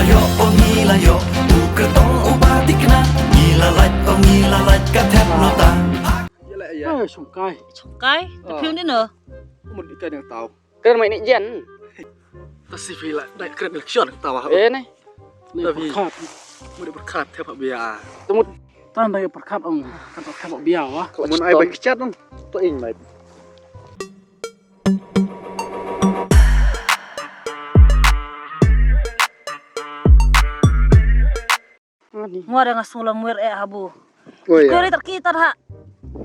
yo oh ngila yo ukretong ubatikna ngila lạch oh ngila lạch ka thep no ta Sông cay Cái, tập phim đi nữa. một đi cây đường tàu Keren main ijen. ta si phi lại đại keren election tàu hả Nih. tapi mau berkat theo Pak Bia Tumut. tan dari berkat ông kan theo Pak Bia wah Mun ai baik chat dong. Tuh ing mai. Mua ada ngasung lamur habu. Oh Kau ini terkitar ha.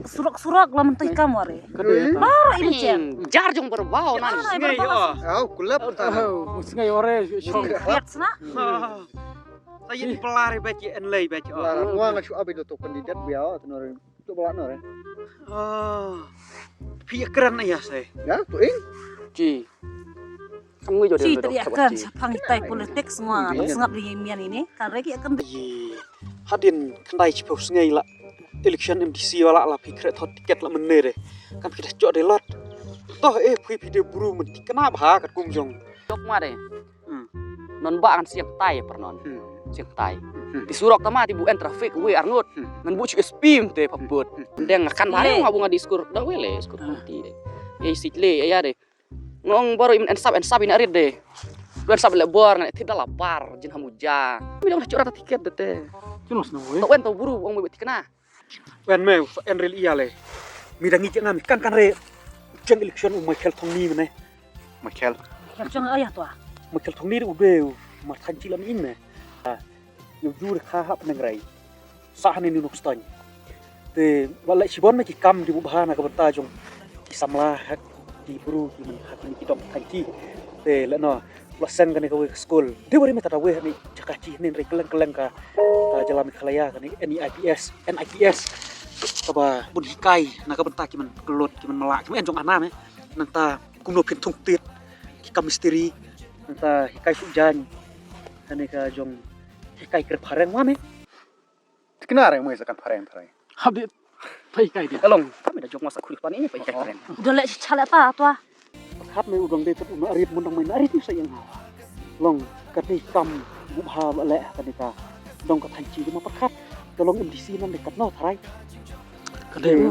Surak-surak lah mentah kamu hari. Baru ini ceng. Jar jong berbau nan. Sungai ya Au, kulap sungai ore syong Lihat sana. Saya di pelari baca enlay baca. Larang gua nggak suka itu tuh kandidat biar tenor itu bawa nor. Oh, pihak keren ya saya. Ya, tuh ing. Ci. Kamu jodoh. Si tadi akan siapa ngitai politik semua. Sengap di Mian ini. Karena dia akan Hadin kendai cepet sungai lah. Election MDC wala lah pikir thot tiket lah mener deh. Kan kita cok deh lot. Toh pui video buru menti kenapa ha kat kumjong. Jok mah deh. Non ba kan siang tai pernon. Siang tai. Disurok tama ti bu en traffic we arnut. Ngan bu spim teh paput. Ndeng akan hari ngabunga diskur dah wele diskur nanti deh. Sikle ya deh. Ngong baru en sab ini arit deh. Bulan sab lebor ngan tidak lapar jin hamuja. Bilang dah cok tiket deh teh. jelas no we Tok en tau buru wong bebet kena. Wen me en real iya le. Midangi jangan kan re. Jeng election Michael Tongni mana? Michael. yang jangan ayah tuh. Michael Tongni itu udah matan cilam ini. Yujur kah penengrai. Sahan ini nukstanya. Te walai sibon me kam di bahana ka bertajung. Kisamlah di buru di man hak ni kidom tanki. Te leno lasan kan ka school. De wari meta we ni cakaci ni re keleng ka jalan kalaya kan NIPS. Kaba bun hikai na ka benta kiman kelot kiman melak kiman enjong ana me. Nanta kumno pin tung tit ki misteri. Nanta hikai sujan. Ane ka jong hikai ker pareng wa me. Kenapa yang mau isakan pareng. habis pai kai dia Elong, kami dah jok masa kulit pan ini pakai keren. Udah lihat cale apa tuh. Hap me udang de tu arit mundang main arit ni sayang. Long kati kam bubha le kanika. Dong ka thanci ma pakhat. Tolong MDC nan dekat no tharai. kadai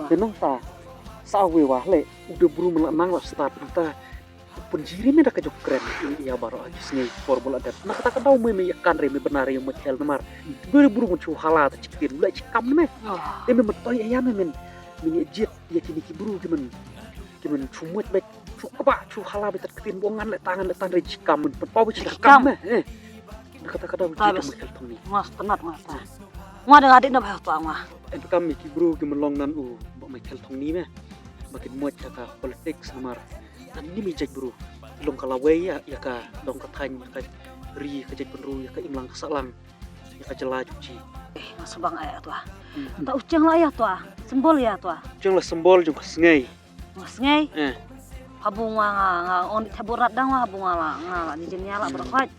Tenang ta. Sawe wah le udah buru melanang lah start ta. Penjiri me dak jok keren ya baru aja sini formula dat. Nak kata tahu me kan re me benar yang mekel namar. Buru muncul hala ta cikin mulai cikam me. Dia me metoy ya me men. Mini jet ya kini buru kimen cumut baik cukup cu hala betat ketin bongan le tangan re cikam men pau cikam me. Kata mekel tong ni. Mas tenat mas. Mua ada adik nak tuh mah. Itu kami buru kimen long nan mbok mekel tong ni me. Makin muat ka politik samar. Dan ini mijak bro, long kalawe ya ka dong katanya ka ri ka jek penru ya ka imlang salang ya ka jela cuci. Mas bang ayah tuh. Tak ucang lah ayah tuh. Sembol ya tuh. Jeng lah sembol jeng sengai. Mas ngai. Habung nga on taburat dang wah habung nga di jenya lah berokaj.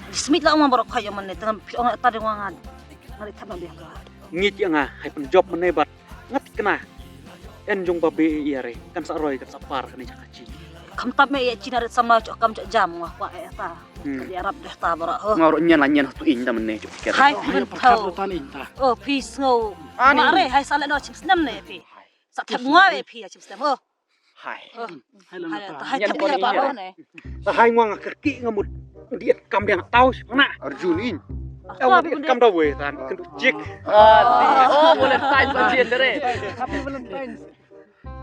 Di smith lah mah berokaj yang mana tengah on tadi wangan. Ngari tabang dia tuh. Ngit ya nga hai penjob menebat. Ngat kena. En jong babe iya re kan saroy kan sapar kan cakaci. Kam tap me ya Cina ret sama cok kam cok jam wah wah ya ta. Di Arab deh ta bara. Ngaro nyen lah nyen tu ing dah meneh cuk pikir. Hai hanya men perkat tau. tan inta Oh peace ngau. Mare hai salah no chim snam ne pi. Sa thap ngwa we pi ya chim snam oh. Hai. hai lang ta Hai tak dia bara ne. Ta hai ngwang kerki ngamut diet kam yang tahu mana. Arjun in. Ewa diet kam dah we tan kendu jik. Oh, boleh tanya bagian dere. happy valentine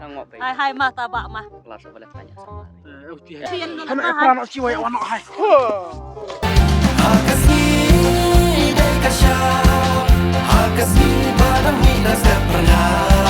Ngok pe. Hai mah tabak mah. Kelas boleh tanya sama. uti Pian no hana hai. peran si way wano hai Hakasi dekasha Hakasi barang midas pernah